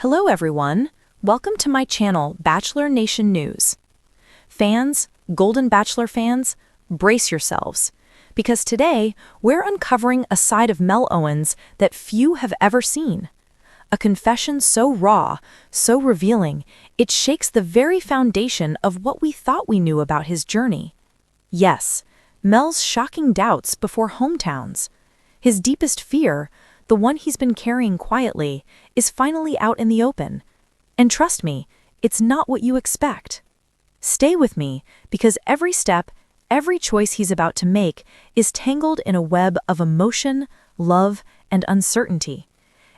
Hello everyone, welcome to my channel Bachelor Nation News. Fans, Golden Bachelor fans, brace yourselves, because today we're uncovering a side of Mel Owens that few have ever seen. A confession so raw, so revealing, it shakes the very foundation of what we thought we knew about his journey. Yes, Mel's shocking doubts before hometowns. His deepest fear, the one he's been carrying quietly, is finally out in the open. And trust me, it's not what you expect. Stay with me, because every step, every choice he's about to make is tangled in a web of emotion, love, and uncertainty.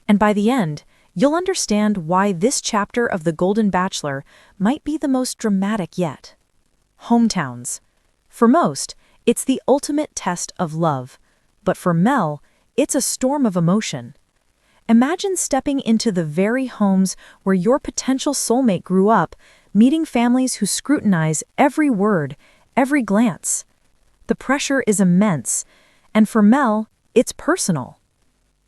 And by the end, you'll understand why this chapter of The Golden Bachelor might be the most dramatic yet. Hometowns. For most, it's the ultimate test of love. But for Mel, it's a storm of emotion. Imagine stepping into the very homes where your potential soulmate grew up, meeting families who scrutinize every word, every glance. The pressure is immense, and for Mel, it's personal.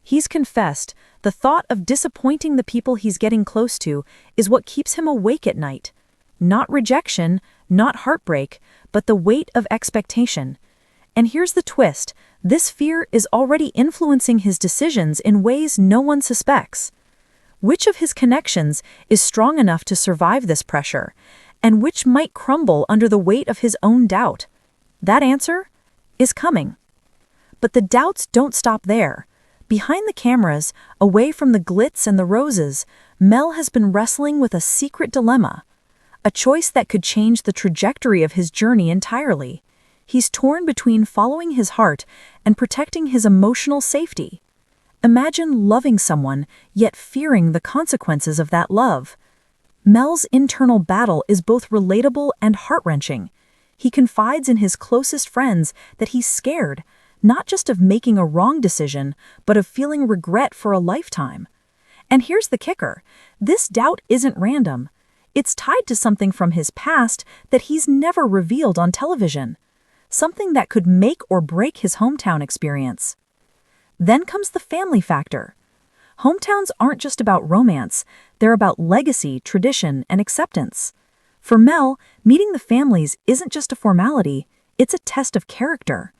He's confessed the thought of disappointing the people he's getting close to is what keeps him awake at night. Not rejection, not heartbreak, but the weight of expectation. And here's the twist. This fear is already influencing his decisions in ways no one suspects. Which of his connections is strong enough to survive this pressure, and which might crumble under the weight of his own doubt? That answer is coming. But the doubts don't stop there. Behind the cameras, away from the glitz and the roses, Mel has been wrestling with a secret dilemma, a choice that could change the trajectory of his journey entirely. He's torn between following his heart and protecting his emotional safety. Imagine loving someone, yet fearing the consequences of that love. Mel's internal battle is both relatable and heart-wrenching. He confides in his closest friends that he's scared, not just of making a wrong decision, but of feeling regret for a lifetime. And here's the kicker. This doubt isn't random. It's tied to something from his past that he's never revealed on television. Something that could make or break his hometown experience. Then comes the family factor. Hometowns aren't just about romance, they're about legacy, tradition, and acceptance. For Mel, meeting the families isn't just a formality, it's a test of character.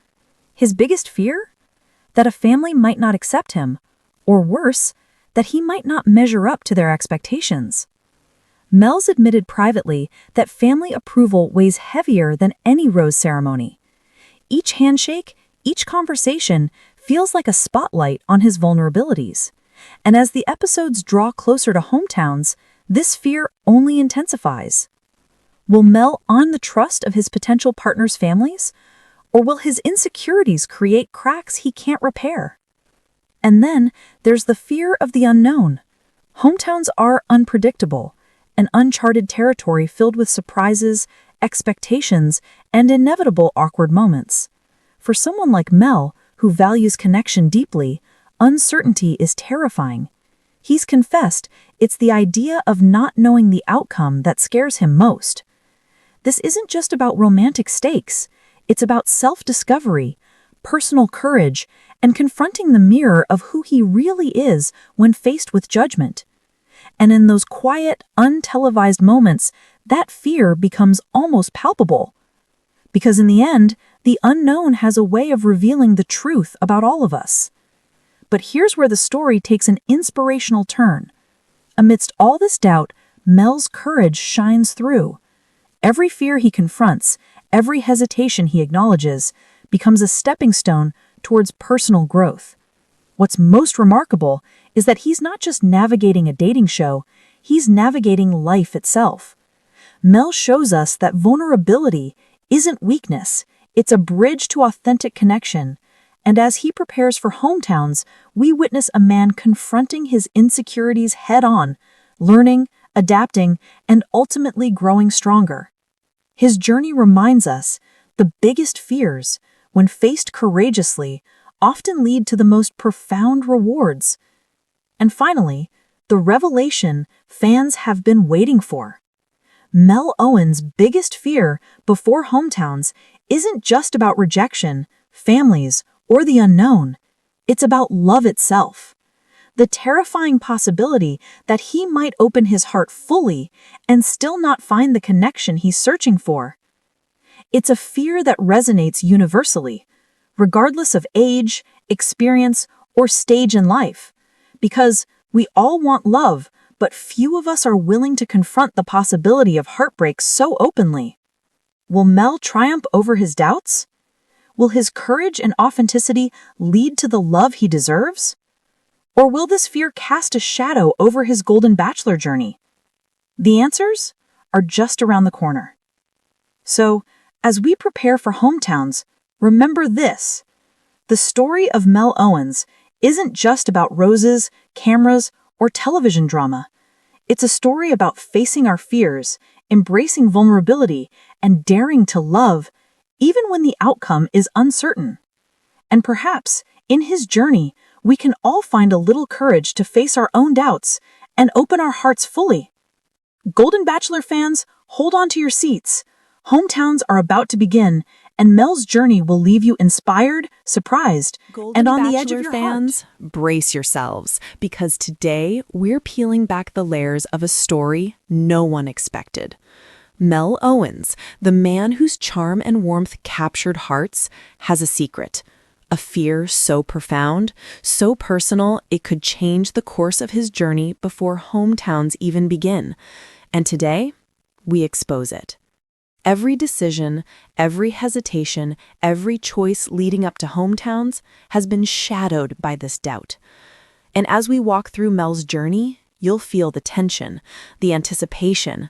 His biggest fear? That a family might not accept him, or worse, that he might not measure up to their expectations. Mel's admitted privately that family approval weighs heavier than any rose ceremony. Each handshake, each conversation feels like a spotlight on his vulnerabilities. And as the episodes draw closer to hometowns, this fear only intensifies. Will Mel earn the trust of his potential partners' families? Or will his insecurities create cracks he can't repair? And then there's the fear of the unknown. Hometowns are unpredictable, an uncharted territory filled with surprises, expectations, and inevitable awkward moments. For someone like Mel, who values connection deeply, uncertainty is terrifying. He's confessed it's the idea of not knowing the outcome that scares him most. This isn't just about romantic stakes. It's about self-discovery, personal courage, and confronting the mirror of who he really is when faced with judgment. And in those quiet, untelevised moments, that fear becomes almost palpable. Because in the end, the unknown has a way of revealing the truth about all of us. But here's where the story takes an inspirational turn. Amidst all this doubt, Mel's courage shines through. Every fear he confronts, every hesitation he acknowledges, becomes a stepping stone towards personal growth. What's most remarkable is that he's not just navigating a dating show, he's navigating life itself. Mel shows us that vulnerability isn't weakness, it's a bridge to authentic connection. And as he prepares for hometowns, we witness a man confronting his insecurities head-on, learning, adapting, and ultimately growing stronger. His journey reminds us the biggest fears, when faced courageously, often lead to the most profound rewards. And finally, the revelation fans have been waiting for. Mel Owens' biggest fear before hometowns isn't just about rejection, families, or the unknown. It's about love itself. the terrifying possibility that he might open his heart fully and still not find the connection he's searching for. It's a fear that resonates universally, regardless of age, experience, or stage in life, because we all want love, but few of us are willing to confront the possibility of heartbreak so openly. Will Mel triumph over his doubts? Will his courage and authenticity lead to the love he deserves? Or will this fear cast a shadow over his Golden Bachelor journey? The answers are just around the corner. So, as we prepare for hometowns, remember this. The story of Mel Owens isn't just about roses, cameras, or television drama. It's a story about facing our fears, embracing vulnerability, and daring to love, even when the outcome is uncertain. And perhaps, in his journey, we can all find a little courage to face our own doubts and open our hearts fully. Golden Bachelor fans, hold on to your seats. Hometowns are about to begin, and Mel's journey will leave you inspired, surprised, and on the edge of your fans, heart. Brace yourselves, because today we're peeling back the layers of a story no one expected. Mel Owens, the man whose charm and warmth captured hearts, has a secret. A fear so profound, so personal, it could change the course of his journey before hometowns even begin. And today, we expose it. Every decision, every hesitation, every choice leading up to hometowns has been shadowed by this doubt. And as we walk through Mel's journey, you'll feel the tension, the anticipation,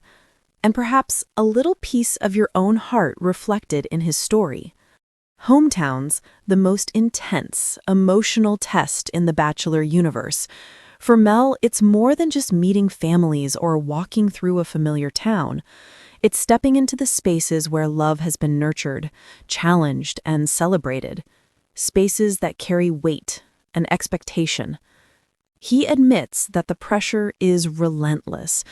and perhaps a little piece of your own heart reflected in his story. Hometowns, the most intense, emotional test in the Bachelor universe. For Mel, it's more than just meeting families or walking through a familiar town. It's stepping into the spaces where love has been nurtured, challenged, and celebrated. Spaces that carry weight and expectation. He admits that the pressure is relentless.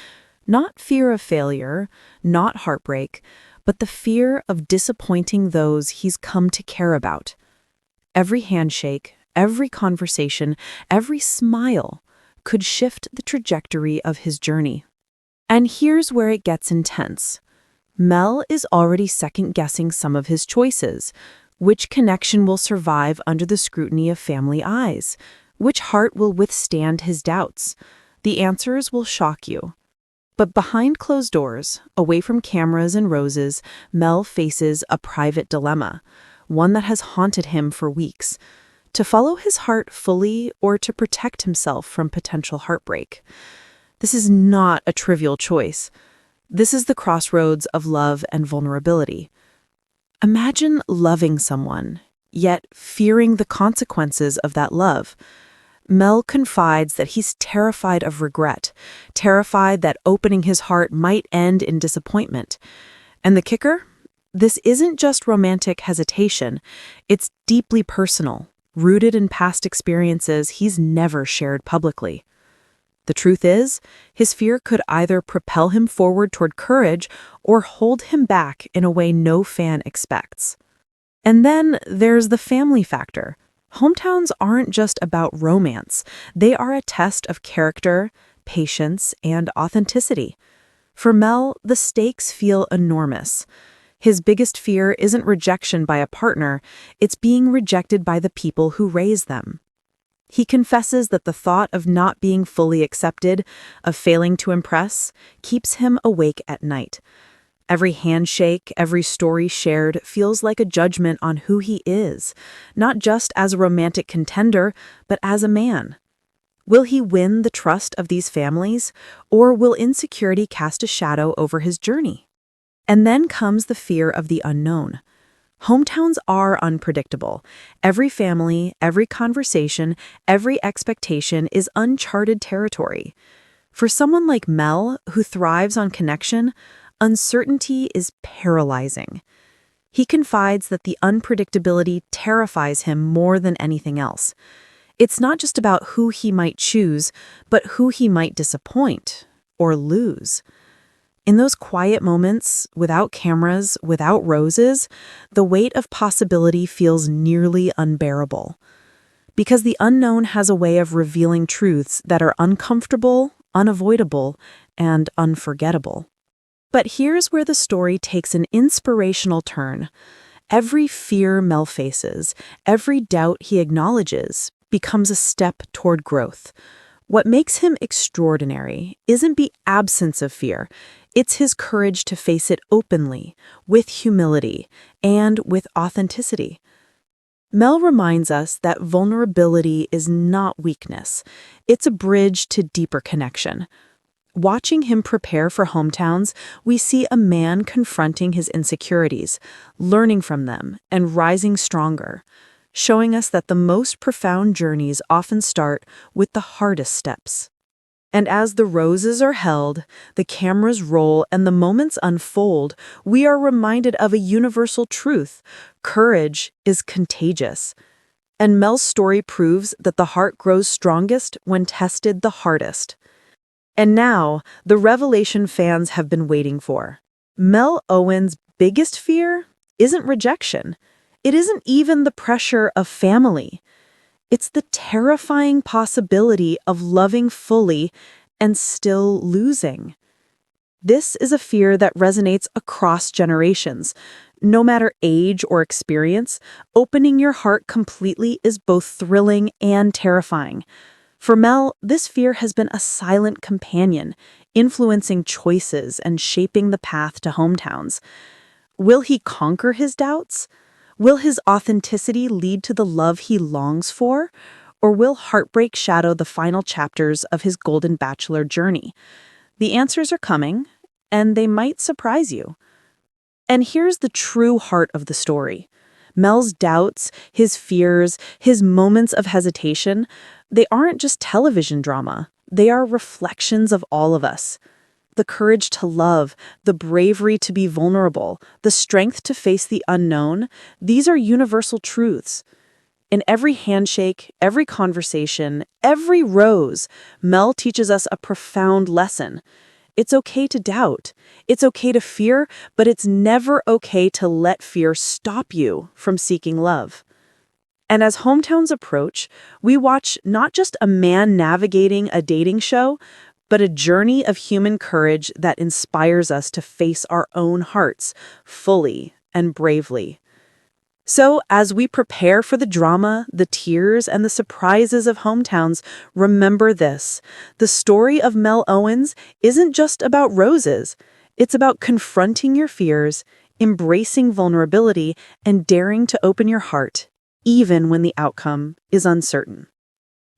Not fear of failure, not heartbreak, but the fear of disappointing those he's come to care about. Every handshake, every conversation, every smile could shift the trajectory of his journey. And here's where it gets intense. Mel is already second-guessing some of his choices. Which connection will survive under the scrutiny of family eyes? Which heart will withstand his doubts? The answers will shock you. But behind closed doors, away from cameras and roses, Mel faces a private dilemma, one that has haunted him for weeks. To follow his heart fully or to protect himself from potential heartbreak. This is not a trivial choice. This is the crossroads of love and vulnerability. Imagine loving someone, yet fearing the consequences of that love. Mel confides that he's terrified of regret, terrified that opening his heart might end in disappointment. And the kicker? This isn't just romantic hesitation. It's deeply personal, rooted in past experiences he's never shared publicly. The truth is, his fear could either propel him forward toward courage or hold him back in a way no fan expects. And then there's the family factor. Hometowns aren't just about romance. They are a test of character, patience, and authenticity. For Mel, the stakes feel enormous. His biggest fear isn't rejection by a partner, it's being rejected by the people who raise them. He confesses that the thought of not being fully accepted, of failing to impress, keeps him awake at night. Every handshake, every story shared feels like a judgment on who he is, not just as a romantic contender, but as a man. Will he win the trust of these families, or will insecurity cast a shadow over his journey? And then comes the fear of the unknown. Hometowns are unpredictable. Every family, every conversation, every expectation is uncharted territory. For someone like Mel, who thrives on connection, uncertainty is paralyzing. He confides that the unpredictability terrifies him more than anything else. It's not just about who he might choose, but who he might disappoint or lose. In those quiet moments, without cameras, without roses, the weight of possibility feels nearly unbearable. Because the unknown has a way of revealing truths that are uncomfortable, unavoidable, and unforgettable. But here's where the story takes an inspirational turn. Every fear Mel faces, every doubt he acknowledges, becomes a step toward growth. What makes him extraordinary isn't the absence of fear, it's his courage to face it openly, with humility, and with authenticity. Mel reminds us that vulnerability is not weakness. It's a bridge to deeper connection. Watching him prepare for hometowns, we see a man confronting his insecurities, learning from them, and rising stronger, showing us that the most profound journeys often start with the hardest steps. And as the roses are held, the cameras roll, and the moments unfold, we are reminded of a universal truth: courage is contagious. And Mel's story proves that the heart grows strongest when tested the hardest. And now, the revelation fans have been waiting for. Mel Owens' biggest fear isn't rejection. It isn't even the pressure of family. It's the terrifying possibility of loving fully and still losing. This is a fear that resonates across generations. No matter age or experience, opening your heart completely is both thrilling and terrifying. For Mel, this fear has been a silent companion, influencing choices and shaping the path to hometowns. Will he conquer his doubts? Will his authenticity lead to the love he longs for? Or will heartbreak shadow the final chapters of his Golden Bachelor journey? The answers are coming, and they might surprise you. And here's the true heart of the story. Mel's doubts, his fears, his moments of hesitation, they aren't just television drama. They are reflections of all of us. The courage to love, the bravery to be vulnerable, the strength to face the unknown, these are universal truths. In every handshake, every conversation, every rose, Mel teaches us a profound lesson. It's okay to doubt. It's okay to fear, but it's never okay to let fear stop you from seeking love. And as hometowns approach, we watch not just a man navigating a dating show, but a journey of human courage that inspires us to face our own hearts fully and bravely. So, as we prepare for the drama, the tears, and the surprises of hometowns, remember this: the story of Mel Owens isn't just about roses. It's about confronting your fears, embracing vulnerability, and daring to open your heart, even when the outcome is uncertain.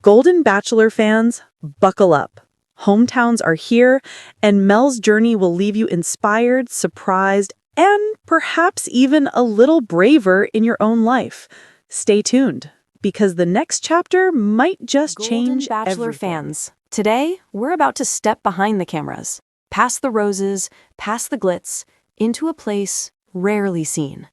Golden Bachelor fans, buckle up. Hometowns are here, and Mel's journey will leave you inspired, surprised, and perhaps even a little braver in your own life. Stay tuned, because the next chapter might just change Golden Bachelor everything. fans, today we're about to step behind the cameras, past the roses, past the glitz, into a place rarely seen.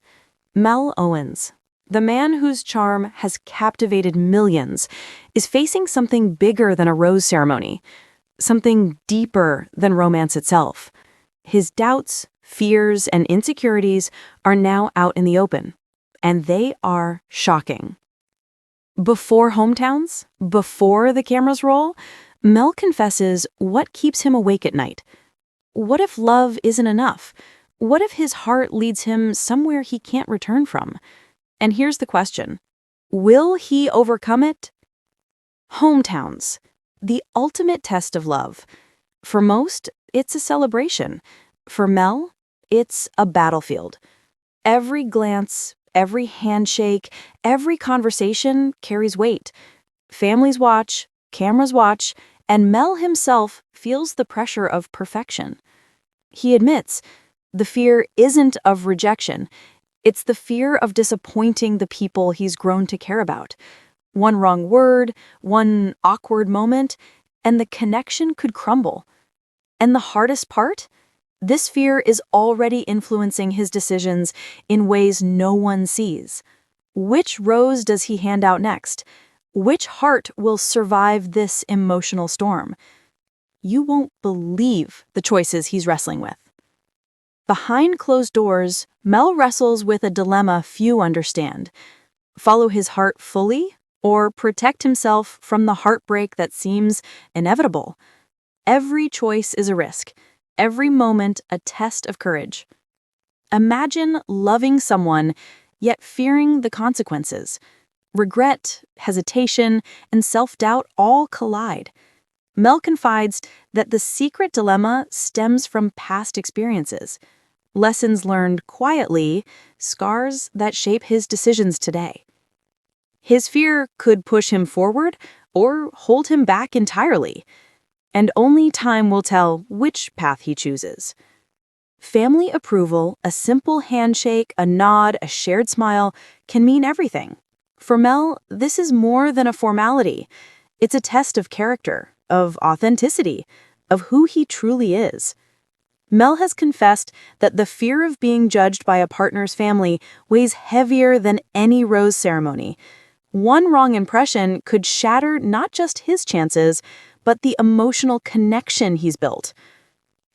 Mel Owens, the man whose charm has captivated millions, is facing something bigger than a rose ceremony, something deeper than romance itself. His doubts, fears, and insecurities are now out in the open, and they are shocking. Before hometowns, before the cameras roll, Mel confesses what keeps him awake at night. What if love isn't enough? What if his heart leads him somewhere he can't return from? And here's the question: will he overcome it? Hometowns, the ultimate test of love. For most, it's a celebration. For Mel, it's a battlefield. Every glance, every handshake, every conversation carries weight. Families watch, cameras watch, and Mel himself feels the pressure of perfection. He admits the fear isn't of rejection. It's the fear of disappointing the people he's grown to care about. One wrong word, one awkward moment, and the connection could crumble. And the hardest part? This fear is already influencing his decisions in ways no one sees. Which rose does he hand out next? Which heart will survive this emotional storm? You won't believe the choices he's wrestling with. Behind closed doors, Mel wrestles with a dilemma few understand. Follow his heart fully or protect himself from the heartbreak that seems inevitable. Every choice is a risk, every moment a test of courage. Imagine loving someone, yet fearing the consequences. Regret, hesitation, and self-doubt all collide. Mel confides that the secret dilemma stems from past experiences, lessons learned quietly, scars that shape his decisions today. His fear could push him forward or hold him back entirely, and only time will tell which path he chooses. Family approval, a simple handshake, a nod, a shared smile, can mean everything. For Mel, this is more than a formality. It's a test of character, of authenticity, of who he truly is. Mel has confessed that the fear of being judged by a partner's family weighs heavier than any rose ceremony. One wrong impression could shatter not just his chances, but the emotional connection he's built.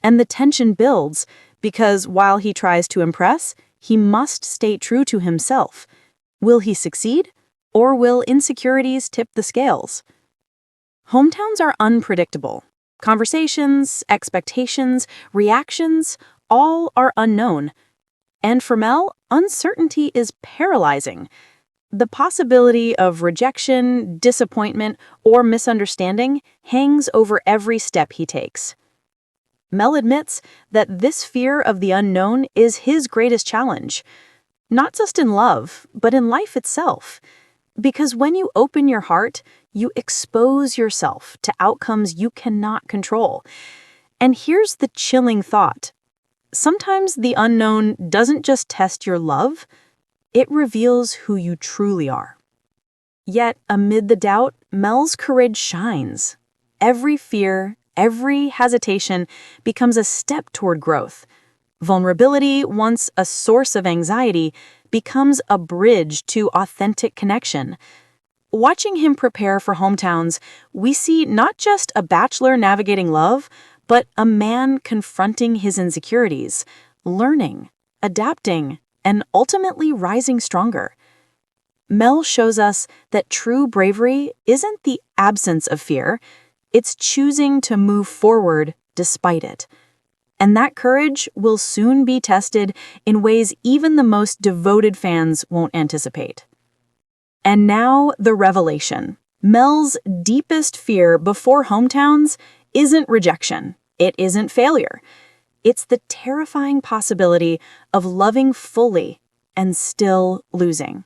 And the tension builds because while he tries to impress, he must stay true to himself. Will he succeed, or will insecurities tip the scales? Hometowns are unpredictable. Conversations, expectations, reactions, all are unknown. And for Mel, uncertainty is paralyzing. The possibility of rejection, disappointment, or misunderstanding hangs over every step he takes. Mel admits that this fear of the unknown is his greatest challenge, not just in love, but in life itself. Because when you open your heart, you expose yourself to outcomes you cannot control. And here's the chilling thought. Sometimes the unknown doesn't just test your love, it reveals who you truly are. Yet, amid the doubt, Mel's courage shines. Every fear, every hesitation becomes a step toward growth. Vulnerability, once a source of anxiety, becomes a bridge to authentic connection. Watching him prepare for hometowns, we see not just a bachelor navigating love, but a man confronting his insecurities, learning, adapting, and ultimately rising stronger. Mel shows us that true bravery isn't the absence of fear, it's choosing to move forward despite it. And that courage will soon be tested in ways even the most devoted fans won't anticipate. And now, the revelation. Mel's deepest fear before hometowns isn't rejection. It isn't failure. It's the terrifying possibility of loving fully and still losing.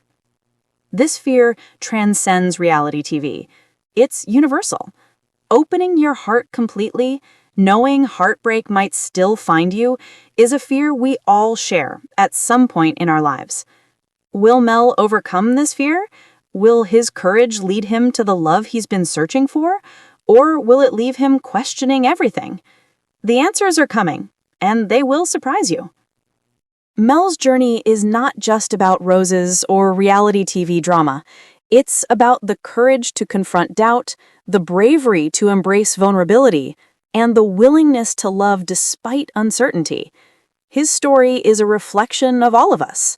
This fear transcends reality TV. It's universal. Opening your heart completely, knowing heartbreak might still find you, is a fear we all share at some point in our lives. Will Mel overcome this fear? Will his courage lead him to the love he's been searching for? Or will it leave him questioning everything? The answers are coming, and they will surprise you. Mel's journey is not just about roses or reality TV drama. It's about the courage to confront doubt, the bravery to embrace vulnerability, and the willingness to love despite uncertainty. His story is a reflection of all of us.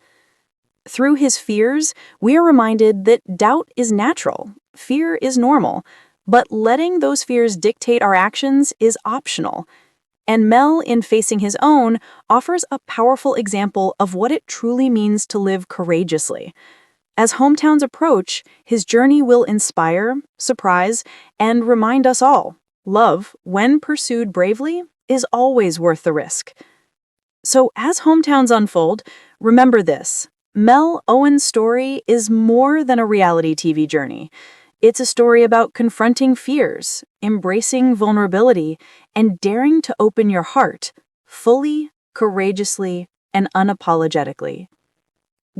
Through his fears, we are reminded that doubt is natural, fear is normal, but letting those fears dictate our actions is optional. And Mel, in facing his own, offers a powerful example of what it truly means to live courageously. As hometowns approach, his journey will inspire, surprise, and remind us all, love, when pursued bravely, is always worth the risk. So as hometowns unfold, remember this. Mel Owen's story is more than a reality TV journey. It's a story about confronting fears, embracing vulnerability, and daring to open your heart, fully, courageously, and unapologetically.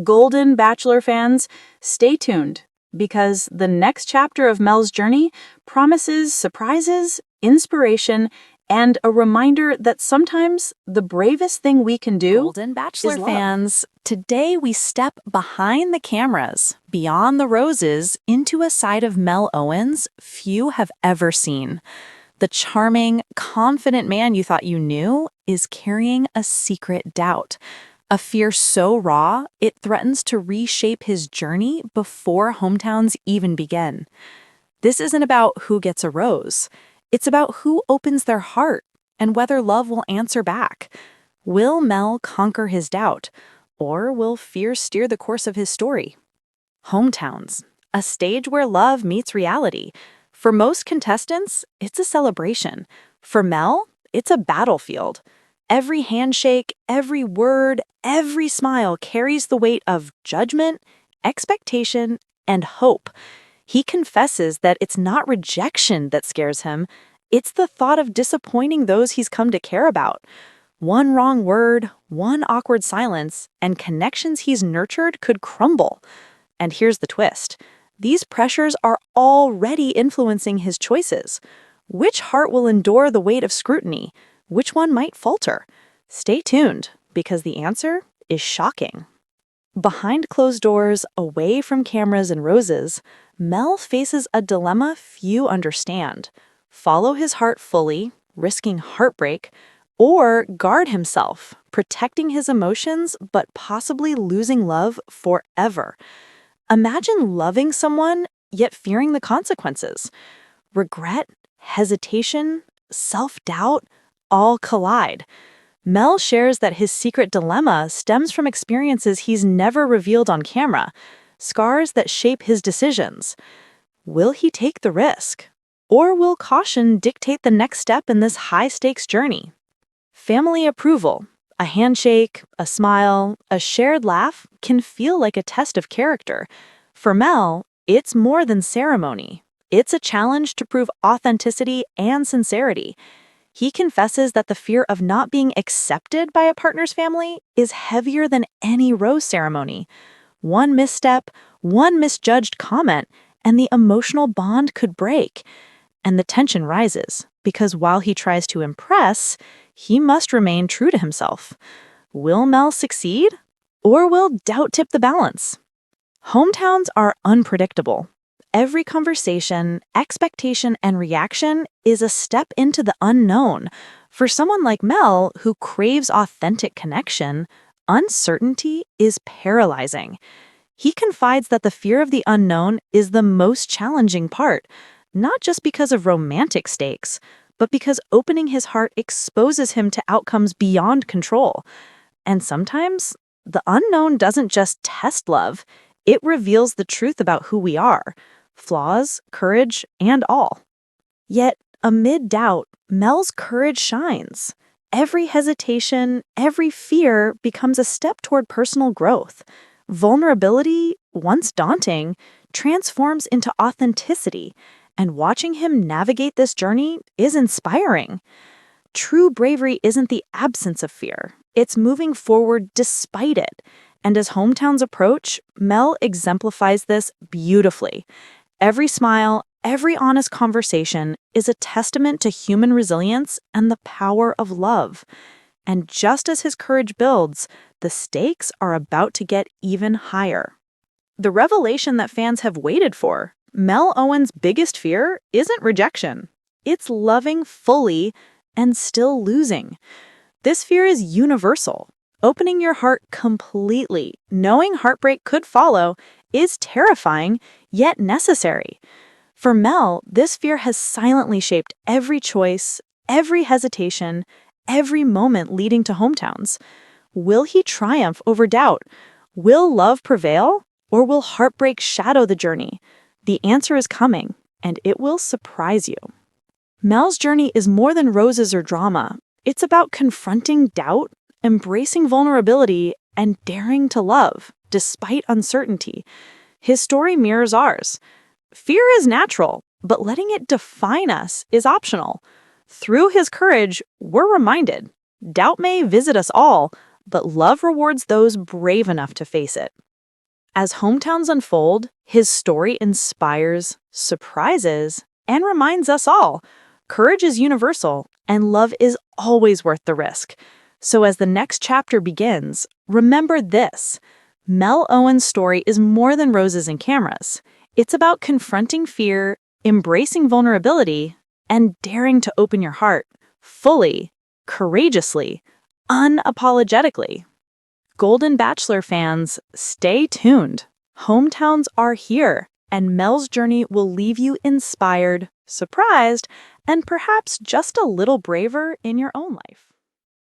Golden Bachelor fans, stay tuned, because the next chapter of Mel's journey promises surprises, inspiration, and a reminder that sometimes the bravest thing we can do Golden Bachelor is love. fans, today we step behind the cameras, beyond the roses, into a side of Mel Owens few have ever seen. The charming, confident man you thought you knew is carrying a secret doubt, A fear so raw, it threatens to reshape his journey before hometowns even begin. This isn't about who gets a rose. It's about who opens their heart and whether love will answer back. Will Mel conquer his doubt, or will fear steer the course of his story? Hometowns, a stage where love meets reality. For most contestants, it's a celebration. For Mel, it's a battlefield. Every handshake, every word, every smile carries the weight of judgment, expectation, and hope. He confesses that it's not rejection that scares him, it's the thought of disappointing those he's come to care about. One wrong word, one awkward silence, and connections he's nurtured could crumble. And here's the twist. These pressures are already influencing his choices. Which heart will endure the weight of scrutiny? Which one might falter? Stay tuned, because the answer is shocking. Behind closed doors, away from cameras and roses, Mel faces a dilemma few understand. Follow his heart fully, risking heartbreak, or guard himself, protecting his emotions but possibly losing love forever. Imagine loving someone, yet fearing the consequences. Regret, hesitation, self-doubt, all collide. Mel shares that his secret dilemma stems from experiences he's never revealed on camera, scars that shape his decisions. Will he take the risk? Or will caution dictate the next step in this high-stakes journey? Family approval, a handshake, a smile, a shared laugh can feel like a test of character. For Mel, it's more than ceremony. It's a challenge to prove authenticity and sincerity. He confesses that the fear of not being accepted by a partner's family is heavier than any rose ceremony. One misstep, one misjudged comment, and the emotional bond could break. And the tension rises, because while he tries to impress, he must remain true to himself. Will Mel succeed? Or will doubt tip the balance? Hometowns are unpredictable. Every conversation, expectation, and reaction is a step into the unknown. For someone like Mel, who craves authentic connection, uncertainty is paralyzing. He confides that the fear of the unknown is the most challenging part, not just because of romantic stakes, but because opening his heart exposes him to outcomes beyond control. And sometimes, the unknown doesn't just test love, it reveals the truth about who we are. Flaws, courage, and all. Yet, amid doubt, Mel's courage shines. Every hesitation, every fear becomes a step toward personal growth. Vulnerability, once daunting, transforms into authenticity, and watching him navigate this journey is inspiring. True bravery isn't the absence of fear, it's moving forward despite it. And as hometowns approach, Mel exemplifies this beautifully. Every smile, every honest conversation is a testament to human resilience and the power of love. And just as his courage builds, the stakes are about to get even higher. The revelation that fans have waited for, Mel Owen's biggest fear, isn't rejection. It's loving fully and still losing. This fear is universal. Opening your heart completely, knowing heartbreak could follow, is terrifying, yet necessary. For Mel, this fear has silently shaped every choice, every hesitation, every moment leading to hometowns. Will he triumph over doubt? Will love prevail? Or will heartbreak shadow the journey? The answer is coming, and it will surprise you. Mel's journey is more than roses or drama. It's about confronting doubt, embracing vulnerability, and daring to love, despite uncertainty. His story mirrors ours. Fear is natural, but letting it define us is optional. Through his courage, we're reminded, doubt may visit us all, but love rewards those brave enough to face it. As hometowns unfold, his story inspires, surprises, and reminds us all, courage is universal, and love is always worth the risk. So as the next chapter begins, remember this. Mel Owen's story is more than roses and cameras. It's about confronting fear, embracing vulnerability, and daring to open your heart fully, courageously, unapologetically. Golden Bachelor fans, stay tuned. Hometowns are here, and Mel's journey will leave you inspired, surprised, and perhaps just a little braver in your own life.